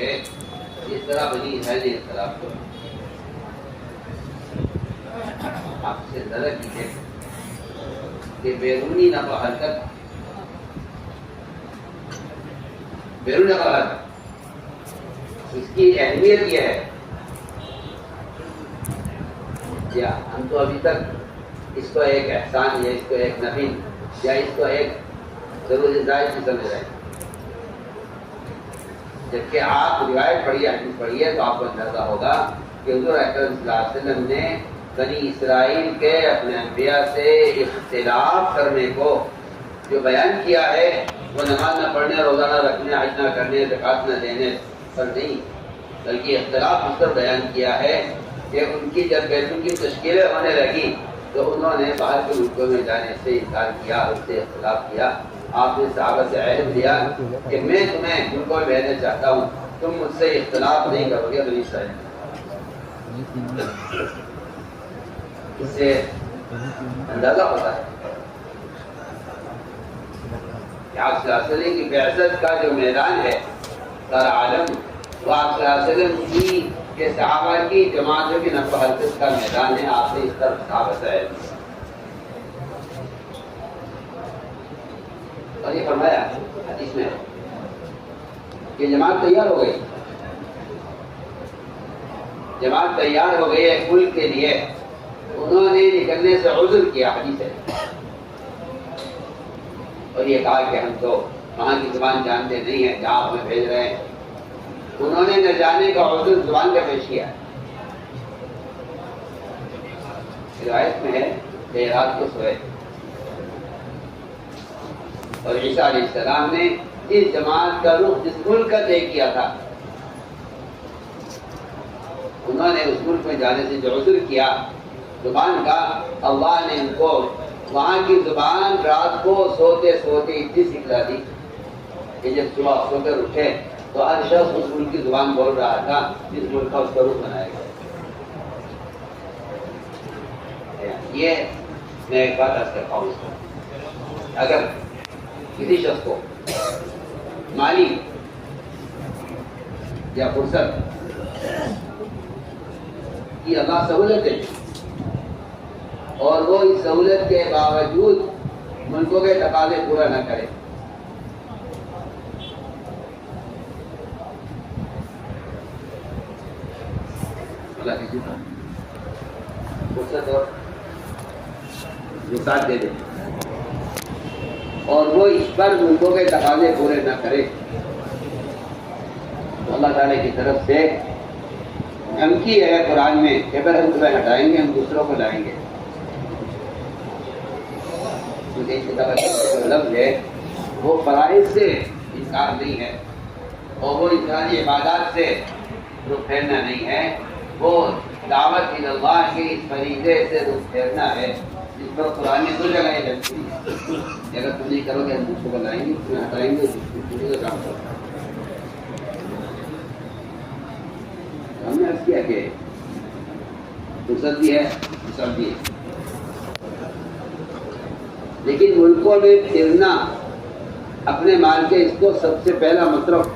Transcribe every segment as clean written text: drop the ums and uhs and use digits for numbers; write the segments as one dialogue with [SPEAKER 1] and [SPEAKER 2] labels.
[SPEAKER 1] گے، اس طرح بنی اسرائیل نے اختلاف کیا۔ آپ سے زیادہ کیجیے کہ بیرونی نقل و حرکت، بیرونی نقل و حرکت اس کی اہمیت یہ ہے کہ ہم تو ابھی تک اس کو ایک احسان یا اس کو ایک نفل یا اس کو ایک ضروری زائد کی سمجھ رہے ہیں، جبکہ آپ روایت پڑھیے، حدیث پڑھیے تو آپ کو اندازہ ہوگا کہ حضور اکرم صلی اللہ علیہ وسلم نے بنی اسرائیل کے اپنے انبیاء سے اختلاف کرنے کو جو بیان کیا ہے وہ نماز نہ پڑھنے، روزہ نہ رکھنے، حج نہ کرنے، زکوٰۃ نہ دینے پر نہیں، بلکہ اختلاف اس پر بیان کیا ہے کہ ان کی جب بیتوں کی تشکیلیں ہونے لگی تو انہوں نے باہر کے ملکوں میں جانے سے انکار کیا، اس سے اختلاف کیا۔ آپ نے صحابہ سے عہد لیا کہ میں تمہیں ملکوں میں بھیجنا چاہتا ہوں، تم مجھ سے اختلاف نہیں کرو گے بنی اسرائیل۔ اس سے اندازہ ہوتا ہے کہ آپ صلی اللہ علیہ وسلم کی بعثت کا جو میدان ہے سارا عالم، وہ آپ صلی اللہ علیہ وسلم کی کہ صحابہ کی جماعتوں کی نقل و حرکت کا میدان ہے۔ آپ نے اس طرف صحابہ سے عہد لیا اور یہ فرمایا حدیث میں کہ جماعت تیار ہو گئی، جماعت تیار ہو گئی ہے ملک کے لیے، انہوں نے نکلنے سے عذر کیا، حدیث ہے، اور یہ کہا کہ ہم تو وہاں کی زبان جانتے نہیں ہیں جہاں ہمیں بھیج رہے ہیں، انہوں نے نہ جانے کا عذر زبان کا پیش کیا۔ روایت میں ہے کہ رات کو سوئے اور عیسیٰ علیہ السلام نے اس جماعت کا رخ جس ملک کا طے کیا تھا، انہوں نے اس ملک میں جانے سے جو عذر کیا زبان کا، اللہ نے ان کو وہاں کی زبان رات کو سوتے سوتے اتنی سکھلا دی کہ جب صبح سو کر اٹھے تو ہر شخص اس ملک کی زبان بول رہا تھا جس ملک کا اس کا رخ بنایا گیا۔ یہ میں ایک بات عرض کرتا ہوں، اس کو اگر کسی شخص کو مالی یا فرصت کی اللہ سہولت دے اور وہ اس سہولت کے باوجود ملکوں کے تقاضے پورا نہ کرے، اللہ کسی کو فرصت اور وسعت دے دے اور وہ اس پر ملکوں کے تقاضے پورے نہ کرے تو اللہ تعالیٰ کی طرف سے دھمکی ہے قرآن میں کہ اگر ہم تمہیں ہٹائیں گے ہم دوسروں کو لائیں گے۔ کیونکہ اس کتاب کا لفظ ہے وہ فرائض سے انکار نہیں ہے اور وہ انسانی عبادات سے رخ پھیرنا نہیں ہے، وہ دعوت اللہ کے اس فریضے سے رخ پھیرنا ہے جس پر قرآن نے دو جگہ یہ دھمکی دی کہ اگر تم نہیں کرو گے ہم دوسروں کو لائیں گے، تمہیں ہٹائیں گے، دوسرے کا کام کرو۔ ہم نے عرض کیا کہ فرصت بھی ہے، وسعت بھی ہے، لیکن ملکوں میں پھرنا اپنے مال کے اس کو سب سے پہلا مصرف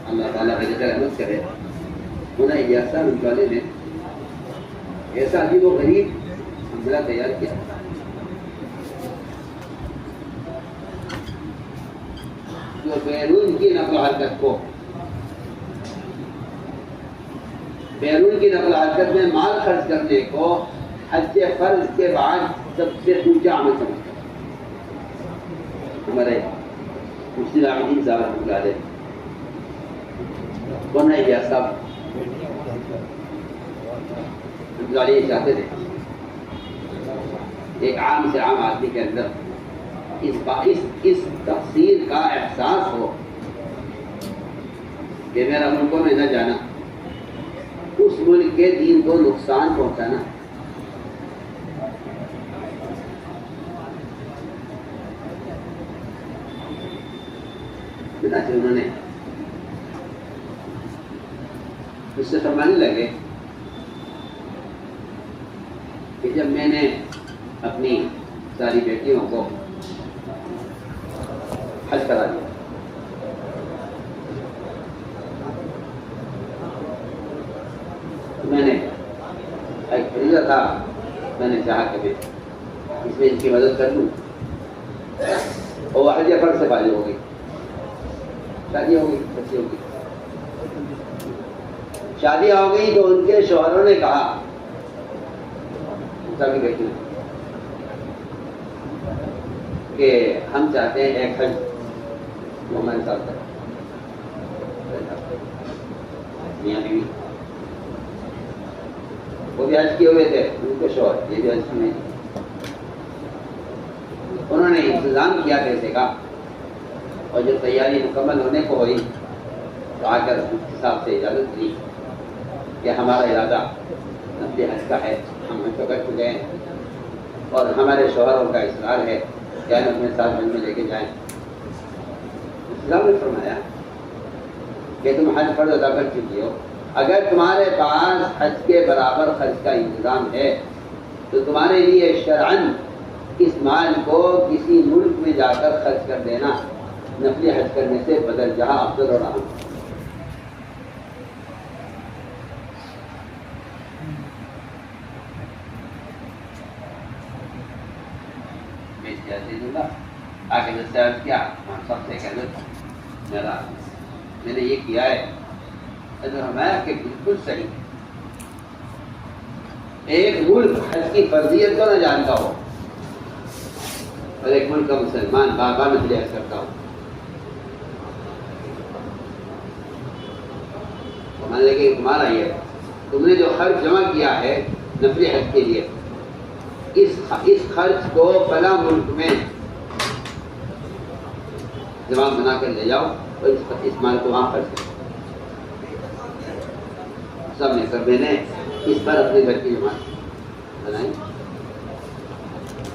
[SPEAKER 1] اللہ تعالیٰ رحمت کرے انہیں ایسا والے نے ایسا عجیب و غریب حملہ تیار کیا جو بیرون کی نقل و حرکت کو، بیرون کی نقل و حرکت میں مال خرچ کرنے کو حج فرض کے بعد سب سے اونچا عمل سمجھتا ہے۔ ہمارے مفتی الدین صاحب رحمۃ اللہ علیہ کون ہے یہ صاحب یہ چاہتے تھے ایک عام سے عام آدمی کے اندر اس تقصیر کا احساس ہو کہ میرا ملکوں میں نہ جانا اس ملک کے دین کو نقصان پہنچانا، انہوں نے اس سے فرمانے لگے کہ جب میں نے اپنی ساری بیٹیوں کو حج کرا دیا عقیدہ تھا، میں نے چاہا کہ میں اس میں ان کی مدد کر لوں، اور وہ حج فرض سے فارغ ہو گئی، شادی ہو گئی، بچی ہو گئی، شادیاں ہو گئی تو ان کے شوہروں نے کہا سبھی بیٹی کہ ہم چاہتے ہیں ایک حج وہ ہمارے ساتھ کریں، میاں بیوی وہ بھی حج کیے ہوئے تھے، ان کے شوہر یہ بھی حج کیے، انہوں نے انتظام کیا پیسے کا، اور جب تیاری مکمل ہونے کو ہوئی تو آ کر صاحب سے اجازت لی کہ ہمارا ارادہ نفلی حج کا ہے، ہم حج کر چکے ہیں، اور ہمارے شوہروں کا اصرار ہے کہ ہم اپنے ساتھ حج میں لے کے جائیں۔ اسلام نے فرمایا کہ تم حج فرض ادا کر چکی ہو، اگر تمہارے پاس حج کے برابر خرچ کا انتظام ہے تو تمہارے لیے شرعاً اس مال کو کسی ملک میں جا کر خرچ کر دینا نفلی حج کرنے سے بدل جہاں افضل اور اہم۔ میں اجازت دوں گا آگے دستیاب کیا سب سے کہہ دیتا میرا میں نے یہ کیا ہے، فرمایا کہ بالکل صحیح، ایک ملک حج کی فرضیت کو نہ جانتا ہو اور ایک ملک کا مسلمان بار بار نفلی حج کرتا ہو، مان لے کہ تمہارا یہ تم نے جو خرچ جمع کیا ہے نفلی حج کے لیے، اس خرچ کو فلاں ملک میں جمع بنا کر لے جاؤ اور اس مال کو وہاں خرچ کرو۔ سب نے سب نے اس پر اپنے گھر کی جماعت بنائی،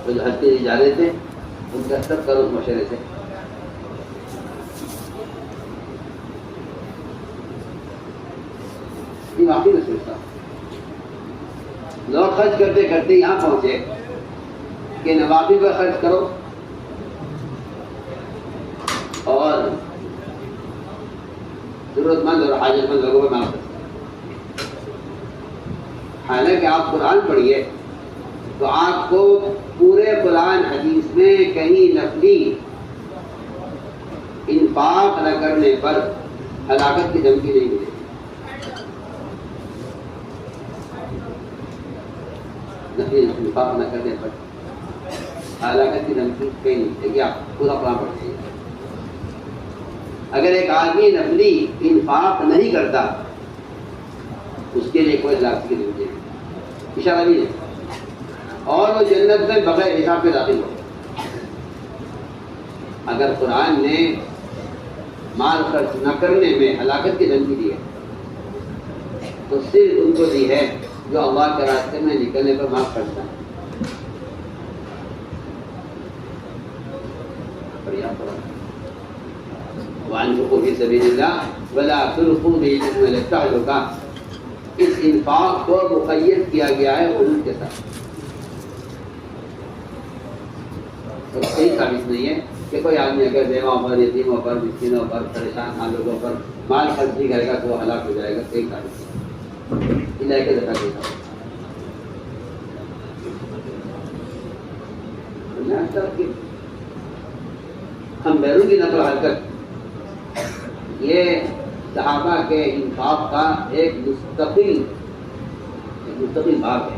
[SPEAKER 1] وہ جو حج کے لیے جا رہے تھے ان کا سب کرو مشورے سے یہ واقعی میں سوچتا ہوں، لوگ خرچ کرتے کرتے یہاں پہنچے کہ نوافل پر خرچ کرو اور ضرورت مند اور حاجت مند لوگوں پر معاف کرو۔ حالانکہ آپ قرآن پڑھیے تو آپ کو پورے قرآن حدیث میں کہیں نفلی انفاق نہ کرنے پر ہلاکت کی دھمکی نہیں ملے، نفلی انفاق نہ کرنے پر ہلاکت کی دھمکی کہیں نہیں ملے گی۔ آپ پورا قرآن پڑھیے، اگر ایک آدمی نفلی انفاق نہیں کرتا اس کے لیے کوئی ہلاکت کی دھمکی نہیں، اشارہ بھی نہیں، اور وہ جنت میں بغیر حساب کے داخل ہو۔ اگر قرآن نے مال خرچ نہ کرنے میں ہلاکت کی دھمکی دی ہے تو صرف ان کو دی ہے جو اللہ کے راستے میں نکلنے پر مال خرچتا ہے۔ وَأَنفِقُوا فِي سَبِيلِ اللَّهِ وَلَا تُلْقُوا بِأَيْدِيكُمْ إِلَى التَّهْلُكَةِ، اس انفاق کو مقید کیا گیا ہے حدود کے ساتھ، تو صحیح ثابت نہیں ہے کہ کوئی آدمی اگر بیواؤں پر، یتیموں پر، مسکینوں پر، پریشان حال لوگوں پر مال خرچ نہیں کرے گا تو وہ ہلاک ہو جائے گا، صحیح ثابت نہیں، اللہ کے ذکر دیتا ہم بیرون کی نقل حرکت یہ صحابہ کے انفاق کا ایک مستقل باب ہے۔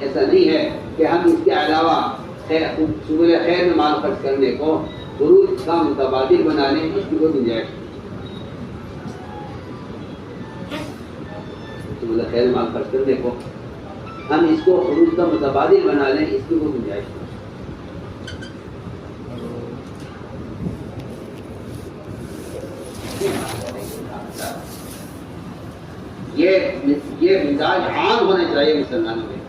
[SPEAKER 1] ایسا نہیں ہے کہ ہم اس کے علاوہ سبل خیر میں مال خرچ کرنے کو خروج کا متبادل بنا لیں، اس کی کوئی گنجائش سبل خیر میں مال خرچ کرنے کو ہم اس کو خروج کا متبادل بنا لیں، اس کی کوئی گنجائش نہیں۔ یہ مزاج عام ہونا چاہیے مسلمانوں میں